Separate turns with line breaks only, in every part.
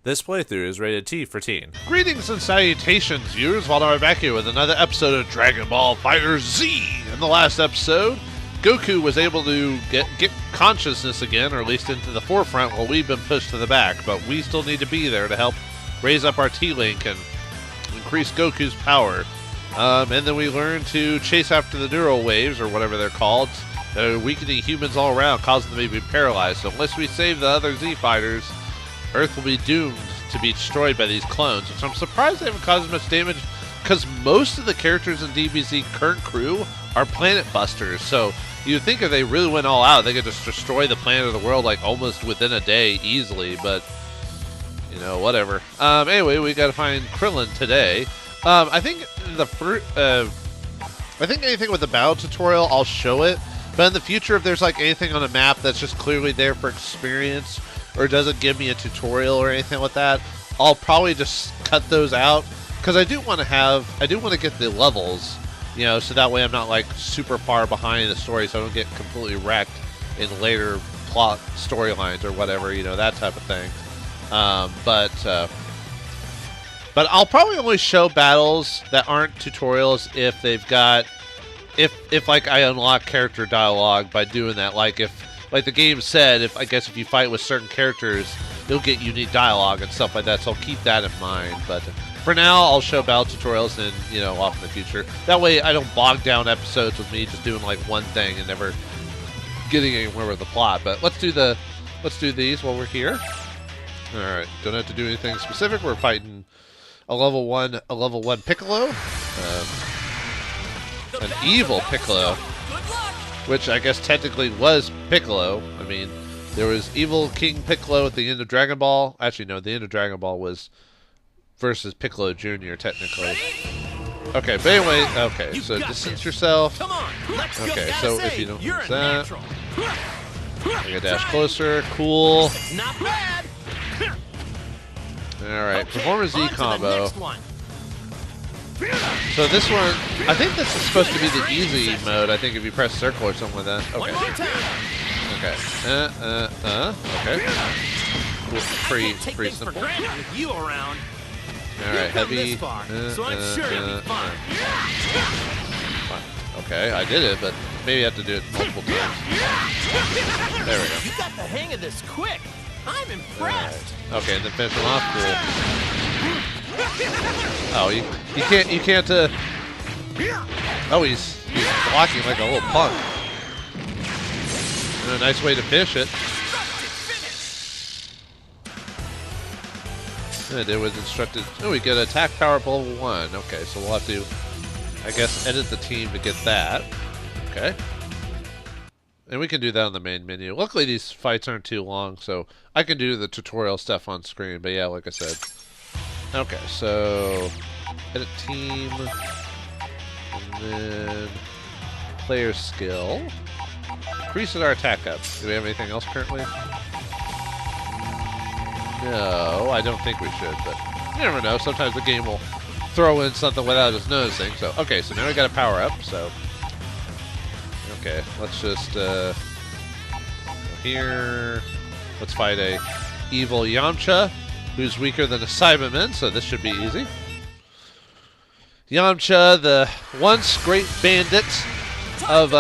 This playthrough is rated T for teen.
Greetings and salutations, viewers. Vauldemare back here with another episode of Dragon Ball FighterZ. In the last episode, Goku was able to get consciousness again, or at least into the forefront, while we've been pushed to the back. But we still need to be there to help raise up our T-Link and increase Goku's power. And then we learned to chase after the neural waves, or whatever they're called, that are weakening humans all around, causing them to be paralyzed. So unless we save the other Z fighters, Earth will be doomed to be destroyed by these clones, which I'm surprised they haven't caused much damage, because most of the characters in DBZ current crew are planet busters. So you'd think if they really went all out, they could just destroy the planet of the world like almost within a day easily. But you know, whatever. Anyway, we got to find Krillin today. I think I think anything with the battle tutorial, I'll show it. But in the future, if there's like anything on a map that's just clearly there for experience, or doesn't give me a tutorial or anything like that, I'll probably just cut those out, because I do want to get the levels, you know, so that way I'm not like super far behind the story, so I don't get completely wrecked in later plot storylines or whatever, you know, that type of thing. But I'll probably only show battles that aren't tutorials if they've got, if like I unlock character dialogue by doing that, like if, like the game said, I guess if you fight with certain characters, you'll get unique dialogue and stuff like that, so I'll keep that in mind. But for now, I'll show battle tutorials and, you know, off in the future. That way I don't bog down episodes with me just doing like one thing and never getting anywhere with the plot. But let's do these while we're here. Alright, don't have to do anything specific. We're fighting a level 1 Piccolo. An evil Piccolo, which I guess technically was Piccolo. I mean, there was evil King Piccolo at the end of Dragon Ball. Actually, no, the end of Dragon Ball was versus Piccolo Jr., technically. Okay, but anyway, okay, so distance yourself. Okay, so if you don't use that, I can dash closer. Cool. Alright, perform a Z combo. So this one, I think this is supposed to be the easy mode. I think if you press circle or something like that. Okay. Okay. Okay. Cool. Pretty simple. Alright, heavy. Okay, I did it, but maybe I have to do it multiple times. There we go.
You got the hang of this quick. I'm impressed.
Right. Okay, and then finish him off. Cool. Oh, you can't, oh, he's blocking like a little punk. And a nice way to finish it. And it was instructed, oh, we get attack power up level 1. Okay, so we'll have to, I guess, edit the team to get that. Okay. And we can do that on the main menu. Luckily, these fights aren't too long, so I can do the tutorial stuff on screen. But yeah, like I said. Okay, so edit team, and then player skill. Increases our attack up. Do we have anything else currently? No, I don't think we should, but you never know. Sometimes the game will throw in something without us noticing. So, okay, so now we got a power up, so. Okay, let's just go here. Let's fight a evil Yamcha, who's weaker than a Cyberman, so this should be easy. Yamcha, the once great bandit of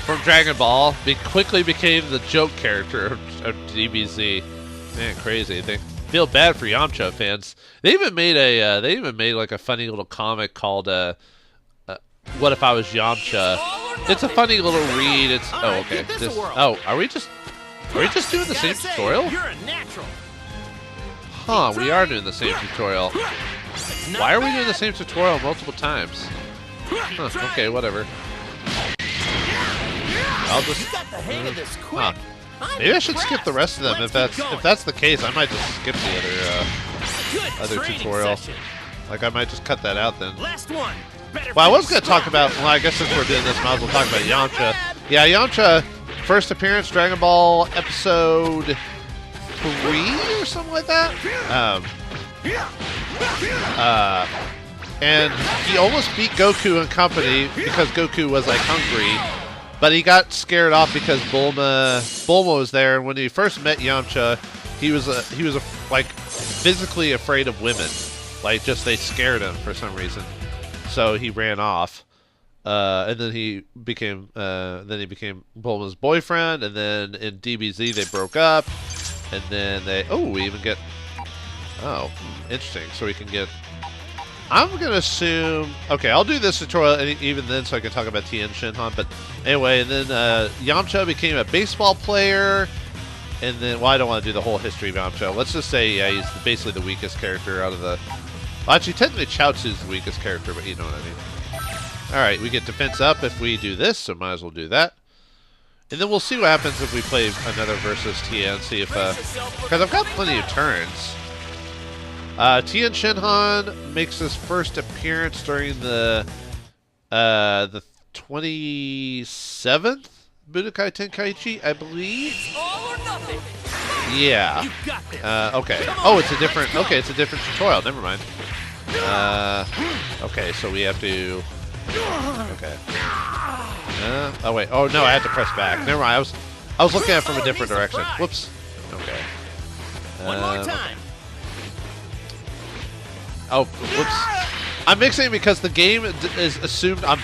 from Dragon Ball, quickly became the joke character of DBZ. Man, crazy. They feel bad for Yamcha fans. They even made like a funny little comic called "What If I Was Yamcha." It's a funny little read. It's okay. Are we just doing the same tutorial? Huh, we are doing the same tutorial. Why are we doing the same tutorial multiple times? Huh, okay, whatever. I'll just maybe I should skip the rest of them. If that's the case, I might just skip the other tutorial. Like I might just cut that out then. Well, I was going to talk about, well, I guess since we're doing this, might as well talk about Yamcha. Yeah, Yamcha, first appearance, Dragon Ball episode 3 or something like that. And he almost beat Goku and company because Goku was like hungry, but he got scared off because Bulma was there. And when he first met Yamcha, he was like physically afraid of women. Like, just they scared him for some reason. So he ran off. And then he became Bulma's boyfriend, and then in DBZ they broke up, and then we even get interesting. So we can get. I'm gonna assume. Okay, I'll do this tutorial even then, so I can talk about Tien Shinhan. But anyway, and then Yamcha became a baseball player, and then I don't want to do the whole history of Yamcha. Let's just say he's basically the weakest character out of the. Well, actually, technically Chaozu's the weakest character, but you know what I mean. Alright, we get defense up if we do this, so might as well do that. And then we'll see what happens if we play another versus Tien, see if, because I've got plenty of turns. Tien Shinhan makes his first appearance during the 27th Budokai Tenkaichi, I believe? Yeah. Okay. Oh, it's a different tutorial, never mind. Okay, so we have to... Okay. Oh wait. Oh no, I had to press back. Never mind. I was looking at it from a different direction. Whoops. Okay.
One more time.
Oh, whoops. I'm mixing because the game is assumed on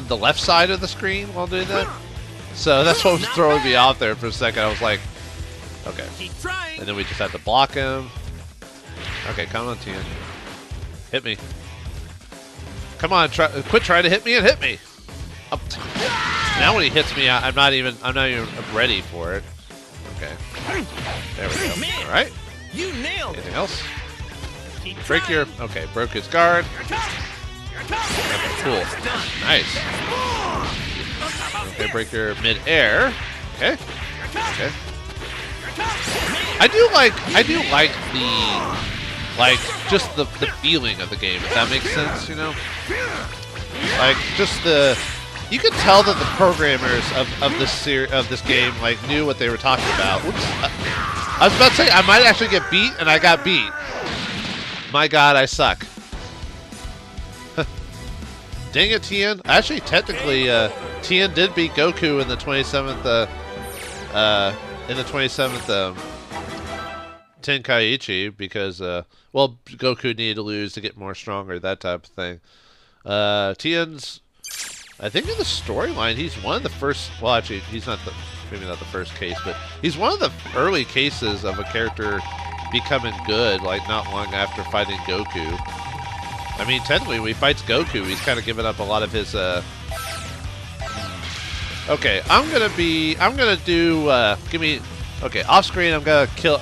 the left side of the screen while doing that. So that's what was throwing me off there for a second. I was like, okay. And then we just have to block him. Okay, come on, Tien. Hit me. Come on, quit trying to hit me and hit me. Now when he hits me, I'm not even ready for it. Okay. There we go. All right.
You nailed it.
Anything else? Break your. Okay, broke his guard. Okay, cool. Nice. Okay, break your mid-air. Okay. Okay. I do like just the feeling of the game, if that makes sense, you know? Like, just you can tell that the programmers of this game, like, knew what they were talking about. Whoops. I was about to say, I might actually get beat, and I got beat. My god, I suck. Dang it, Tien. Actually, technically, Tien did beat Goku in the 27th, Tenkaichi, because, well, Goku needed to lose to get more stronger, that type of thing. Tien's, I think in the storyline, he's one of the first, well, actually, he's not maybe not the first case, but he's one of the early cases of a character becoming good, like, not long after fighting Goku. I mean, technically, when he fights Goku, he's kind of given up a lot of his, Okay, I'm gonna do, okay, off screen, I'm gonna kill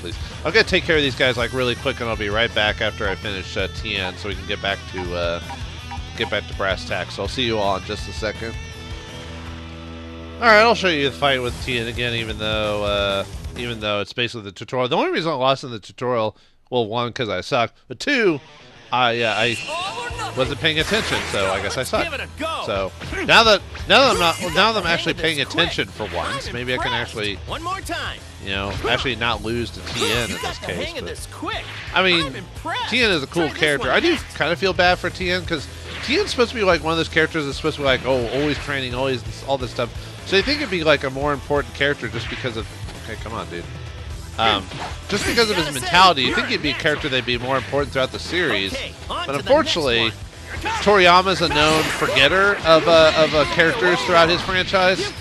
these. I'm gonna take care of these guys, like, really quick, and I'll be right back after I finish, Tien, so we can get back to brass tacks. So I'll see you all in just a second. Alright, I'll show you the fight with Tien again, even though it's basically the tutorial. The only reason I lost in the tutorial, well, one, because I suck, but two, I wasn't paying attention, so I guess I suck. So now that I'm actually paying attention for once, maybe I can actually, actually not lose to Tien in this case. But, I mean, Tien is a cool character. I do kind of feel bad for Tien because Tien's supposed to be like one of those characters that's supposed to be like, oh, always training, always all this stuff. So you think it'd be like a more important character just because of, okay, come on, dude. Just because of his mentality, you think he'd be a character that'd be more important throughout the series. But unfortunately, Toriyama's a known forgetter of characters throughout his franchise.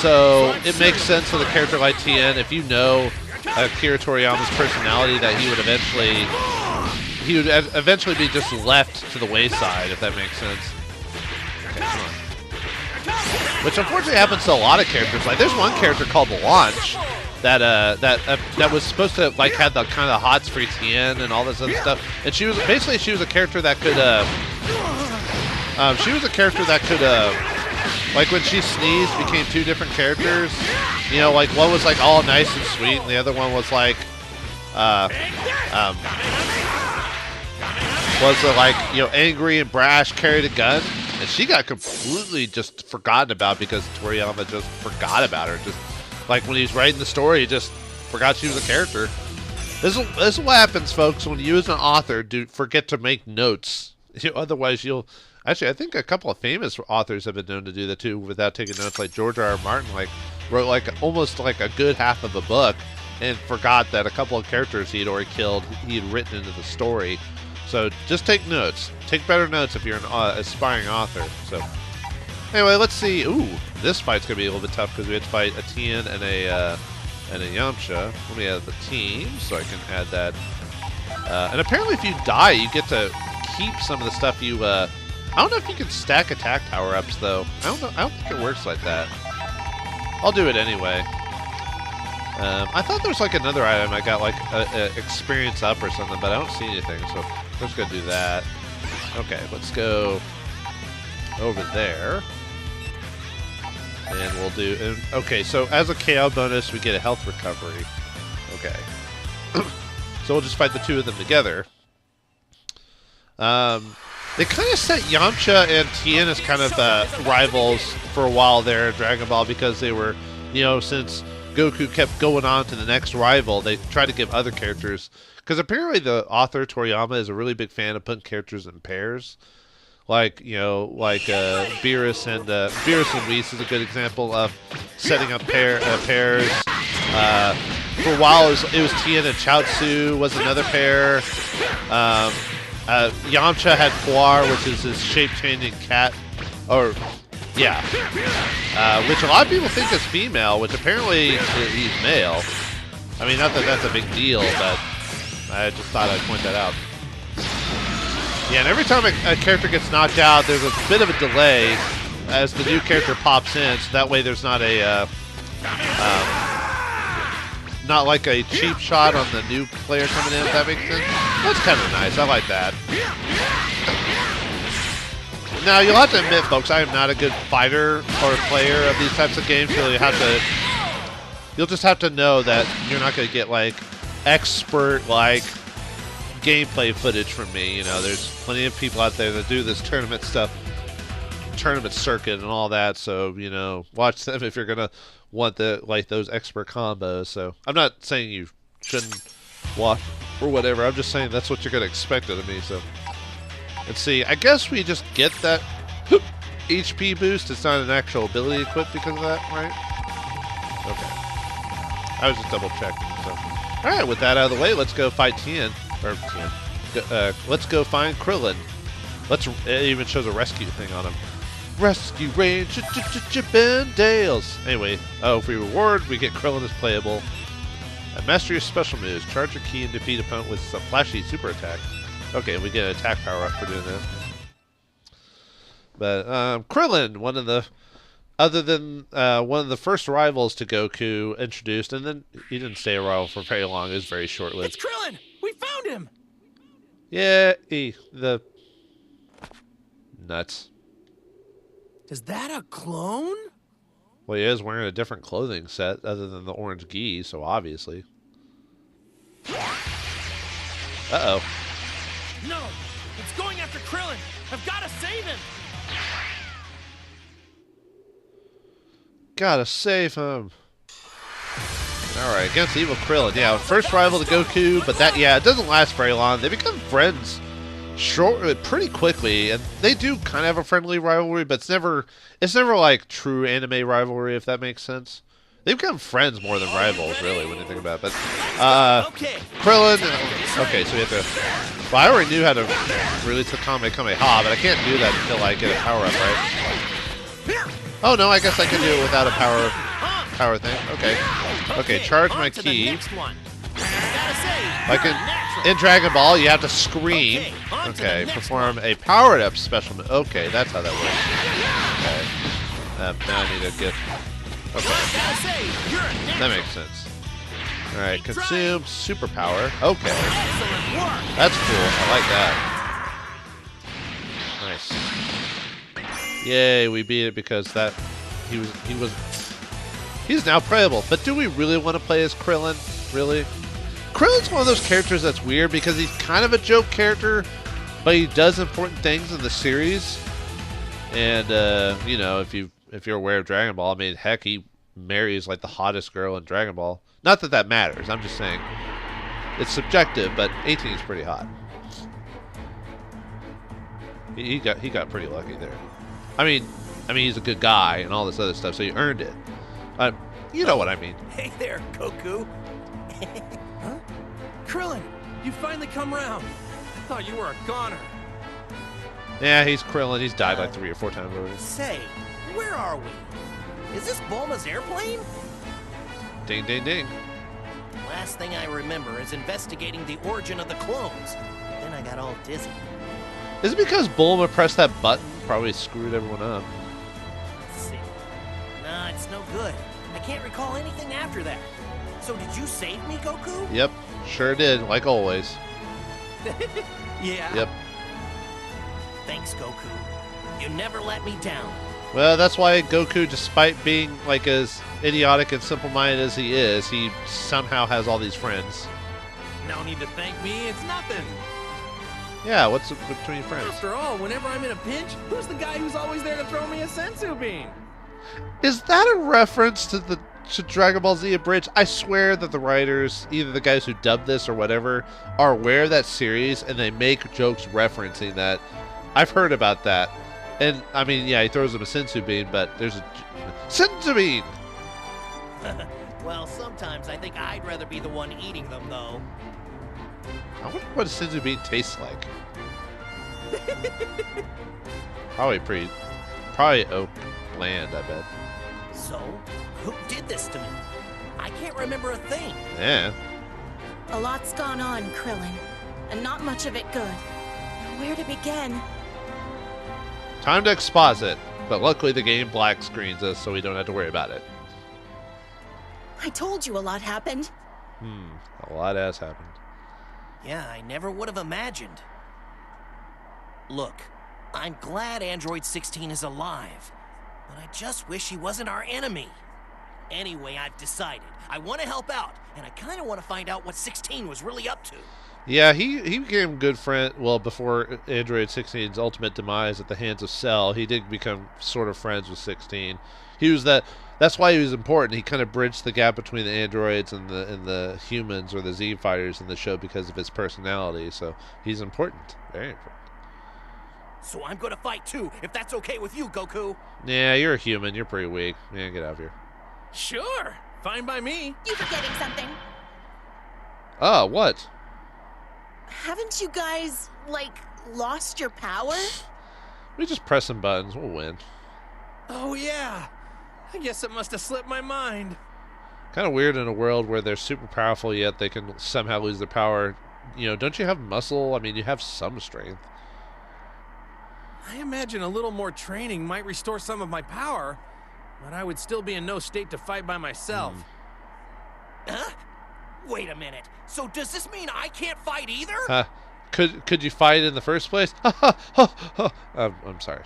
So it makes sense with a character like Tien, if you know Akira Toriyama's personality, that he would eventually be just left to the wayside, if that makes sense. Okay, come on. Which unfortunately happens to a lot of characters. Like, there's one character called Launch that was supposed to, like, had the kind of hots for Tien and all this other stuff. And she was a character that could like, when she sneezed, became two different characters. You know, like, one was like all nice and sweet, and the other one was like angry and brash, carried a gun. And she got completely just forgotten about because Toriyama just forgot about her. Just like when he was writing the story, he just forgot she was a character. This is what happens, folks, when you as an author forget to make notes. Otherwise, you'll... Actually, I think a couple of famous authors have been known to do that too without taking notes. Like George R.R. Martin, like, wrote like almost like a good half of a book and forgot that a couple of characters he had already killed, he had written into the story. So just take notes. Take better notes if you're an aspiring author. So anyway, let's see. Ooh, this fight's gonna be a little bit tough because we have to fight a Tien and a Yamcha. Let me add the team so I can add that. And apparently, if you die, you get to keep some of the stuff you. I don't know if you can stack attack power-ups though. I don't know. I don't think it works like that. I'll do it anyway. I thought there was like another item I got like a experience up or something, but I don't see anything. So we're just gonna do that. Okay, let's go over there. And we'll do... okay, so as a KO bonus, we get a health recovery. Okay. So we'll just fight the two of them together. They kind of set Yamcha and Tien as kind of rivals for a while there in Dragon Ball because they were, you know, since Goku kept going on to the next rival, they tried to give other characters... because apparently the author, Toriyama, is a really big fan of putting characters in pairs. Like, you know, like Beerus and Whis is a good example of setting up pairs. For a while, it was Tien and Chaozu was another pair. Yamcha had Puar, which is his shape-changing cat. Or, yeah. Which a lot of people think is female, which apparently he's male. I mean, not that that's a big deal, but I just thought I'd point that out. Yeah, and every time a character gets knocked out, there's a bit of a delay as the new character pops in, so that way there's not a not like a cheap shot on the new player coming in, if that makes sense. That's kind of nice. I like that. Now, you'll have to admit, folks, I am not a good fighter or player of these types of games, so you'll just have to know that you're not going to get, like, expert, like, gameplay footage from me. You know, there's plenty of people out there that do this tournament stuff, tournament circuit and all that, so, you know, watch them if you're gonna want those expert combos. So I'm not saying you shouldn't watch or whatever, I'm just saying that's what you're gonna expect of me. So let's see, I guess we just get that HP boost. It's not an actual ability equipped because of that, right? Okay, I was just double checking. So alright, with that out of the way, let's go fight Tien. Let's go find Krillin. It even shows a rescue thing on him. Rescue Ranger Dales. Anyway, for your reward, we get Krillin as playable. And master your special moves. Charge your key and defeat opponent with a flashy super attack. Okay, we get an attack power up for doing that. But Krillin, one of the first rivals to Goku introduced, and then he didn't stay a rival for very long. It was very short-lived.
It's Krillin! We found him!
Yeah, the nuts.
Is that a clone?
Well, he is wearing a different clothing set other than the orange gi, so obviously. Uh-oh.
No! It's going after Krillin! I've got to save him!
Gotta save him. Alright, against evil Krillin. Yeah, first rival to Goku, but it doesn't last very long. They become friends pretty quickly, and they do kind of have a friendly rivalry, but it's never like true anime rivalry, if that makes sense. They become friends more than rivals, really, when you think about it. But Krillin. Okay, so we have to. Well, I already knew how to release the Kamehameha, but I can't do that until I get a power up, right? Oh no, I guess I can do it without a power thing. Okay, charge my key. Like in Dragon Ball, you have to scream. Okay, perform a powered up special move. Okay, that's how that works. Okay. Now I need to get. Okay. That makes sense. Alright, consume superpower. Okay. That's cool. I like that. Nice. Yay, we beat it because he's now playable. But do we really want to play as Krillin? Really? Krillin's one of those characters that's weird because he's kind of a joke character, but he does important things in the series. And you know, if you're aware of Dragon Ball, I mean, heck, he marries like the hottest girl in Dragon Ball. Not that that matters. I'm just saying it's subjective, but 18 is pretty hot. He got pretty lucky there. I mean, he's a good guy and all this other stuff, so he earned it. You know what I mean.
Hey there, Goku. Huh? Krillin, you finally come round. I thought you were a goner.
Yeah, he's Krillin. He's died like 3 or 4 times already.
Say, where are we? Is this Bulma's airplane?
Ding, ding, ding.
Last thing I remember is investigating the origin of the clones. Then I got all dizzy.
Is it because Bulma pressed that button? Probably screwed everyone up.
Let's see. Nah, it's no good. I can't recall anything after that. So did you save me, Goku?
Yep, sure did, like always.
Yeah.
Yep.
Thanks, Goku. You never let me down.
Well, that's why Goku, despite being like as idiotic and simple-minded as he is, he somehow has all these friends.
No need to thank me, it's nothing.
Yeah, what's between friends?
After all, whenever I'm in a pinch, who's the guy who's always there to throw me a Senzu bean?
Is that a reference to Dragon Ball Z Abridged? I swear that the writers, either the guys who dubbed this or whatever, are aware of that series and they make jokes referencing that. I've heard about that. And, I mean, yeah, he throws him a Senzu bean, but there's a Senzu bean!
Well, sometimes I think I'd rather be the one eating them, though.
I wonder what a Senzu bean tastes like. Probably oak bland, I bet.
So, who did this to me? I can't remember a thing.
Yeah.
A lot's gone on, Krillin, and not much of it good. Where to begin?
Time to exposit, but luckily the game black screens us so we don't have to worry about it.
I told you a lot happened.
A lot has happened.
Yeah, I never would have imagined. Look, I'm glad Android 16 is alive, but I just wish he wasn't our enemy. Anyway, I've decided. I want to help out, and I kind of want to find out what 16 was really up to.
Yeah, he became a good friend. Well, before Android 16's ultimate demise at the hands of Cell, he did become sort of friends with 16. He was that. That's why he was important. He kind of bridged the gap between the androids and the humans or the Z fighters in the show because of his personality. So he's important, very important.
So I'm going to fight too, if that's okay with you, Goku.
Yeah, you're a human. You're pretty weak. Yeah, get out of here.
Sure, fine by me.
You forgetting something?
Oh, what?
Haven't you guys, like, lost your power?
We just press some buttons. We'll win.
Oh yeah, I guess it must have slipped my mind.
Kind of weird in a world where they're super powerful, yet they can somehow lose their power. You know, don't you have muscle? I mean, you have some strength.
I imagine a little more training might restore some of my power, but I would still be in no state to fight by myself.
Huh? Wait a minute. So does this mean I can't fight either?
Could you fight in the first place? I'm sorry.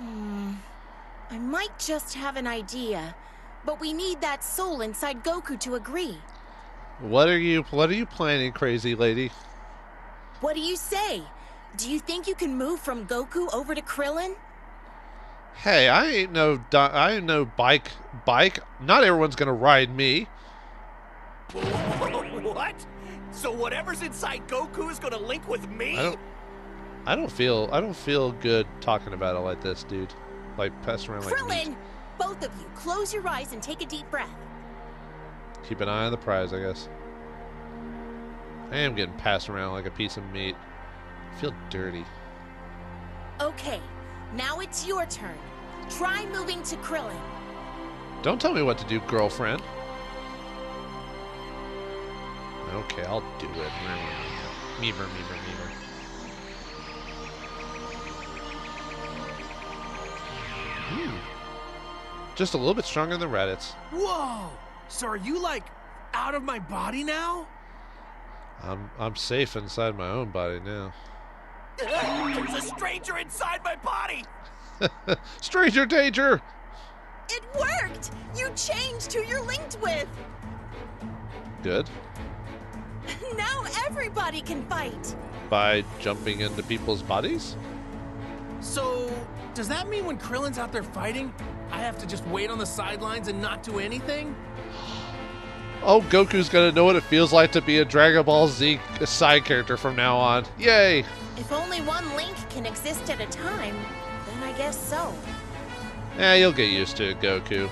I might just have an idea, but we need that soul inside Goku to agree.
What are you planning, crazy lady?
What do you say? Do you think you can move from Goku over to Krillin?
Hey, I ain't no bike. Not everyone's gonna ride me.
What? So whatever's inside Goku is gonna link with me?
I don't feel good talking about it like this, dude. Like passing around like
Krillin!
meat.
Both of you, close your eyes and take a deep breath.
Keep an eye on the prize, I guess. I am getting passed around like a piece of meat. I feel dirty.
Okay, now it's your turn. Try moving to Krillin.
Don't tell me what to do, girlfriend. Okay, I'll do it. Memer. Just a little bit stronger than Raditz.
Whoa! So are you, like, out of my body now?
I'm safe inside my own body now.
There's a stranger inside my body!
Stranger danger!
It worked! You changed who you're linked with!
Good.
Now everybody can fight!
By jumping into people's bodies?
So, does that mean when Krillin's out there fighting, I have to just wait on the sidelines and not do anything?
Oh, Goku's gonna know what it feels like to be a Dragon Ball Z side character from now on. Yay!
If only one link can exist at a time, then I guess so.
Eh, you'll get used to it, Goku.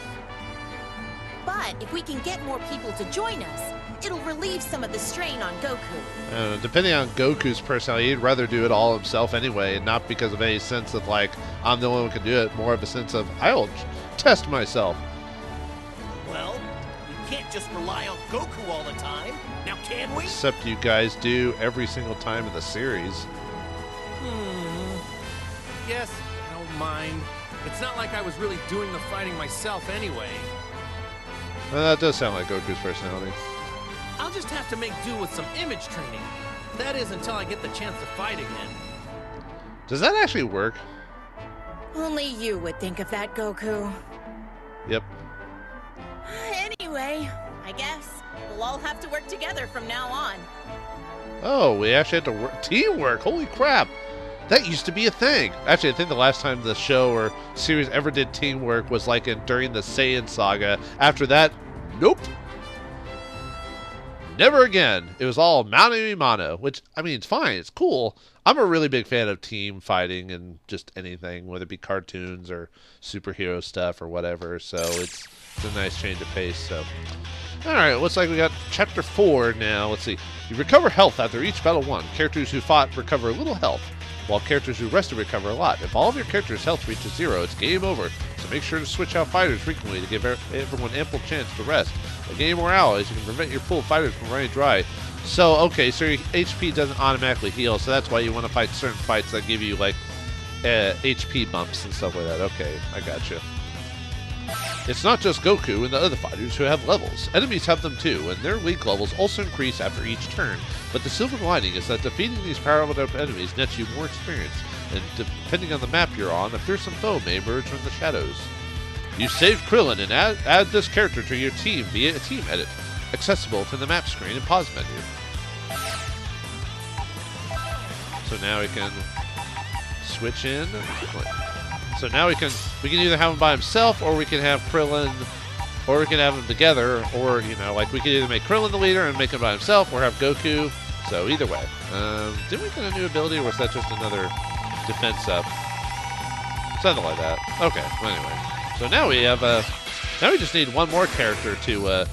But if we can get more people to join us, It'll relieve some of the strain on Goku.
Depending on Goku's personality, he'd rather do it all himself anyway, and not because of any sense of like, I'm the only one who can do it, more of a sense of, I'll test myself.
Well, we can't just rely on Goku all the time. Now, can we?
Except you guys do every single time in the series.
Yes, I don't mind. It's not like I was really doing the fighting myself anyway.
Well, that does sound like Goku's personality.
I'll just have to make do with some image training. That is until I get the chance to fight again.
Does that actually work?
Only you would think of that, Goku.
Yep.
Anyway, I guess we'll all have to work together from now on.
Oh, we actually had to work teamwork. Holy crap. That used to be a thing. Actually, I think the last time the show or series ever did teamwork was like during the Saiyan saga. After that, nope. Never again. It was all mano a mano, which, I mean, it's fine. It's cool. I'm a really big fan of team fighting and just anything, whether it be cartoons or superhero stuff or whatever. So it's a nice change of pace. So, all right, looks like we got Chapter 4 now. Let's see. You recover health after each battle won. Characters who fought recover a little health, while characters who rested recover a lot. If all of your characters' health reaches 0, it's game over. So make sure to switch out fighters frequently to give everyone ample chance to rest. A game morale is you can prevent your pool of fighters from running dry. So, okay, so your HP doesn't automatically heal, so that's why you want to fight certain fights that give you, like, HP bumps and stuff like that. Okay, I gotcha. It's not just Goku and the other fighters who have levels. Enemies have them too, and their weak levels also increase after each turn. But the silver lining is that defeating these powered-up enemies nets you more experience, and depending on the map you're on, a fearsome foe may emerge from the shadows. You saved Krillin and add this character to your team via a team edit, accessible from the map screen and pause menu. So now we can switch in. So now we can either have him by himself, or we can have Krillin, or we can have them together, or, you know, like we could either make Krillin the leader and make him by himself, or have Goku. So either way. Didn't we get a new ability, or was that just another defense up? Something like that. Okay, well, anyway. So now we have, now we just need one more character to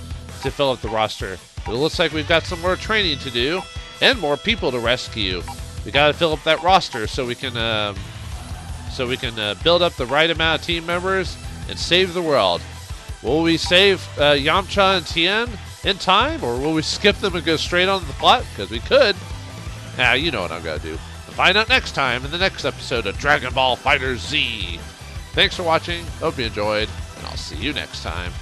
fill up the roster. But it looks like we've got some more training to do, and more people to rescue. We gotta fill up that roster so we can, build up the right amount of team members and save the world. Will we save Yamcha and Tien in time, or will we skip them and go straight on the plot? Because we could. You know what I'm going to do. Find out next time in the next episode of Dragon Ball FighterZ. Thanks for watching. Hope you enjoyed, and I'll see you next time.